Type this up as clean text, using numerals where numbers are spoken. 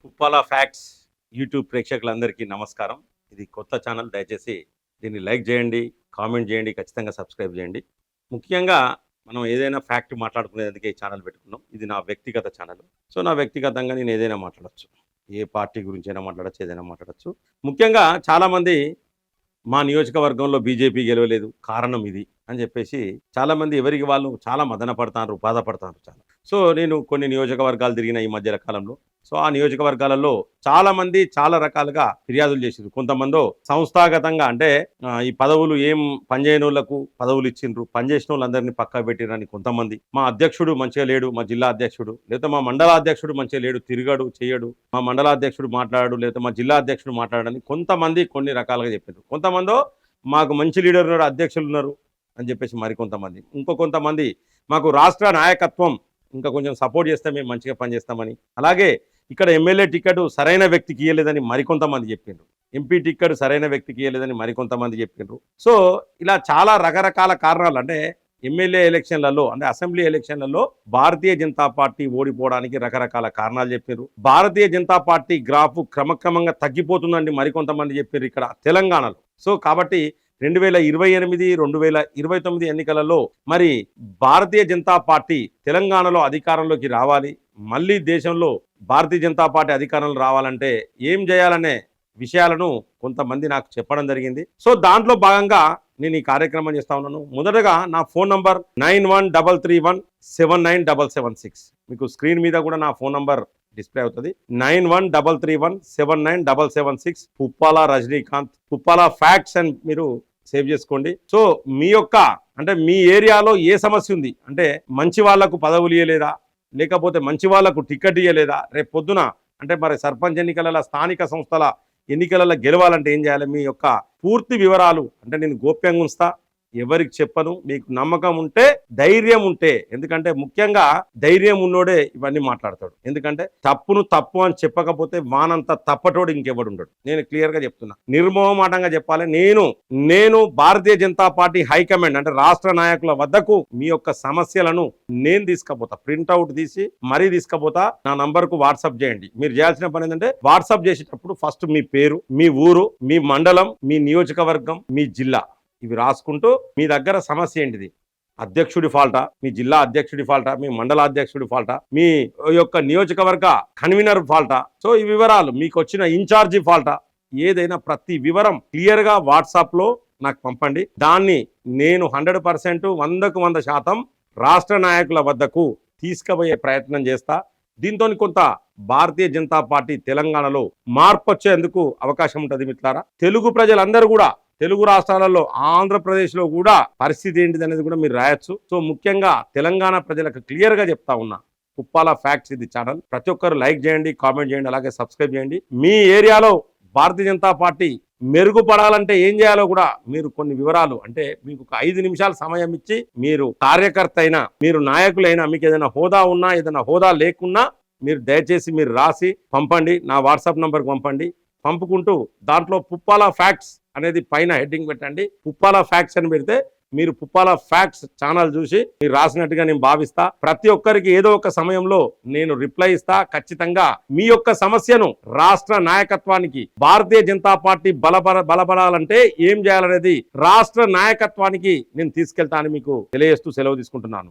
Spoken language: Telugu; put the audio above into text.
పుప్పాల ఫ్యాక్ట్స్ యూట్యూబ్ ప్రేక్షకులందరికీ నమస్కారం. ఇది కొత్త ఛానల్. దయచేసి దీన్ని లైక్ చేయండి, కామెంట్ చేయండి, ఖచ్చితంగా సబ్స్క్రైబ్ చేయండి. ముఖ్యంగా మనం ఏదైనా ఫ్యాక్ట్ మాట్లాడుకునేందుకే ఈ ఛానల్ పెట్టుకున్నాం. ఇది నా వ్యక్తిగత ఛానల్. సో నా వ్యక్తిగతంగా నేను ఏదైనా మాట్లాడచ్చు. ఏ పార్టీ గురించి అయినా మాట్లాడచ్చు, ఏదైనా మాట్లాడచ్చు. ముఖ్యంగా చాలామంది మా నియోజకవర్గంలో బీజేపీ గెలవలేదు, కారణం ఇది అని చెప్పేసి చాలామంది ఎవరికి వాళ్ళు చాలా మదన పడతారు, బాధపడతారు చాలా. సో నేను కొన్ని నియోజకవర్గాలు తిరిగిన ఈ మధ్య కాలంలో. సో ఆ నియోజకవర్గాలలో చాలామంది చాలా రకాలుగా ఫిర్యాదులు చేసిండ్రు. కొంతమంది సంస్థాగతంగా అంటే ఈ పదవులు ఏం పనిచేయని వాళ్ళకు పదవులు ఇచ్చిండ్రు, పనిచేసిన వాళ్ళందరినీ పక్కా పెట్టిరని కొంతమంది. మా అధ్యక్షుడు మంచిగా లేడు, మా జిల్లా అధ్యక్షుడు లేదా మా మండల అధ్యక్షుడు మంచిగా లేడు, తిరగడు చేయడు, మా మండల అధ్యక్షుడు మాట్లాడాడు లేదా మా జిల్లా అధ్యక్షుడు మాట్లాడని కొంతమంది కొన్ని రకాలుగా చెప్పిండ్రు. కొంతమంది మాకు మంచి లీడర్ ఉన్నారు, అధ్యక్షులు ఉన్నారు అని చెప్పేసి మరికొంతమంది. కొంతమంది మాకు రాష్ట్ర నాయకత్వం ఇంకా కొంచెం సపోర్ట్ చేస్తే మేము మంచిగా పనిచేస్తామని, అలాగే ఇక్కడ ఎమ్మెల్యే టికెట్ సరైన వ్యక్తికి ఇవ్వలేదని మరికొంతమంది చెప్పిండ్రు, ఎంపీ టికెట్ సరైన వ్యక్తికి ఇవ్వలేదని మరికొంతమంది చెప్పిండ్రు. సో ఇలా చాలా రకరకాల కారణాలు, అంటే ఎమ్మెల్యే ఎలక్షన్లలో అంటే అసెంబ్లీ ఎలక్షన్లలో భారతీయ జనతా పార్టీ ఓడిపోవడానికి రకరకాల కారణాలు చెప్పారు. భారతీయ జనతా పార్టీ గ్రాఫ్ క్రమక్రమంగా తగ్గిపోతుందని మరికొంతమంది చెప్పారు ఇక్కడ తెలంగాణలో. సో కాబట్టి 2028, 2029 ఎన్నికలలో మరి భారతీయ జనతా పార్టీ తెలంగాణలో అధికారంలోకి రావాలి, మళ్ళీ దేశంలో భారతీయ జనతా పార్టీ అధికారంలో రావాలంటే ఏం చేయాలనే విషయాలను కొంతమంది నాకు చెప్పడం జరిగింది. సో దాంట్లో భాగంగా నేను ఈ కార్యక్రమం చేస్తా ఉన్నాను. మొదటగా నా ఫోన్ నంబర్ 9133179776. మీకు స్క్రీన్ మీద కూడా నా ఫోన్ నంబర్ డిస్ప్లే అవుతుంది. 9133179776. పుప్పాల రజనీకాంత్, పుప్పాల ఫ్యాక్ట్స్ అని మీరు సేవ్ చేసుకోండి. సో మీ యొక్క అంటే మీ ఏరియాలో ఏ సమస్య ఉంది, అంటే మంచి వాళ్లకు పదవులు ఇవ్వలేదా, లేకపోతే మంచి వాళ్లకు టికెట్ ఇవ్వలేదా, రేపు పొద్దున అంటే మరి సర్పంచ్ ఎన్నికల స్థానిక సంస్థల ఎన్నికలలో గెలవాలంటే ఏం చేయాలి, మీ యొక్క పూర్తి వివరాలు అంటే నేను గోప్యంగా ఉంచుతా, ఎవరికి చెప్పను. మీకు నమ్మకం ఉంటే, ధైర్యం ఉంటే, ఎందుకంటే ముఖ్యంగా ధైర్యం ఉన్నోడే ఇవన్నీ మాట్లాడతాడు. ఎందుకంటే తప్పును తప్పు అని చెప్పకపోతే వానంత తప్పటోడు ఇంకెవడు ఉండడు. నేను క్లియర్గా చెప్తున్నా, నిర్మోహమాటంగా చెప్పాలి. నేను భారతీయ జనతా పార్టీ హైకమాండ్ అంటే రాష్ట్ర నాయకుల వద్దకు మీ యొక్క సమస్యలను నేను తీసుకపోతా, ప్రింట్అవుట్ తీసి మరీ తీసుకపోతా. నా నంబర్కు వాట్సాప్ చేయండి. మీరు చేయాల్సిన పని ఏంటంటే వాట్సాప్ చేసేటప్పుడు ఫస్ట్ మీ పేరు, మీ ఊరు, మీ మండలం, మీ నియోజకవర్గం, మీ జిల్లా ఇవి రాసుకుంటూ మీ దగ్గర సమస్య ఏంటిది, అధ్యక్షుడి ఫాల్టా, మీ జిల్లా అధ్యక్షుడి ఫాల్టా, మీ మండల అధ్యక్షుడి ఫాల్టా, మీ యొక్క నియోజకవర్గ కన్వీనర్ ఫాల్టా, సో ఈ వివరాలు మీకు వచ్చిన ఇన్ఛార్జి ఫాల్టా, ఏదైనా ప్రతి వివరం క్లియర్గా వాట్సాప్లో నాకు పంపండి. దాన్ని నేను 100% 100% రాష్ట్ర నాయకుల వద్దకు తీసుకుపోయే ప్రయత్నం చేస్తా. దీంతో కొంత భారతీయ జనతా పార్టీ తెలంగాణలో మార్పు వచ్చేందుకు అవకాశం ఉంటుంది. మిత్రులారా, తెలుగు ప్రజలందరూ కూడా తెలుగు రాష్ట్రాలలో, ఆంధ్రప్రదేశ్లో కూడా పరిస్థితి ఏంటిది అనేది కూడా మీరు రాయొచ్చు. సో ముఖ్యంగా తెలంగాణ ప్రజలకు క్లియర్గా చెప్తా ఉన్నా, పుప్పాల ఫ్యాక్ట్స్ ఇది ఛానల్. ప్రతి ఒక్కరు లైక్ చేయండి, కామెంట్ చేయండి, అలాగే సబ్స్క్రైబ్ చేయండి. మీ ఏరియాలో భారతీయ జనతా పార్టీ మెరుగుపడాలంటే ఏం చేయాలో కూడా మీరు కొన్ని వివరాలు, అంటే మీకు ఒక 5 నిమిషాలు సమయం ఇచ్చి, మీరు కార్యకర్త అయినా, మీరు నాయకులైనా, మీకు ఏదైనా హోదా ఉన్నా, ఏదైనా హోదా లేకున్నా మీరు దయచేసి మీరు రాసి పంపండి. నా వాట్సాప్ నంబర్కి పంపండి. పంపుకుంటూ దాంట్లో పుప్పాల ఫ్యాక్ట్స్ అనేది పైన హెడ్డింగ్ పెట్టండి. పుప్పాల ఫ్యాక్ట్స్ అని పెడితే మీరు పుప్పాల ఫ్యాక్ట్స్ ఛానల్ చూసి మీరు రాసినట్టుగా నేను భావిస్తా. ప్రతి ఒక్కరికి ఏదో ఒక సమయంలో నేను రిప్లై ఇస్తా. ఖచ్చితంగా మీ యొక్క సమస్యను రాష్ట్ర నాయకత్వానికి, భారతీయ జనతా పార్టీ బలపడాలంటే ఏం చేయాలనేది రాష్ట్ర నాయకత్వానికి నేను తీసుకెళ్తా అని మీకు తెలియజేస్తూ సెలవు తీసుకుంటున్నాను.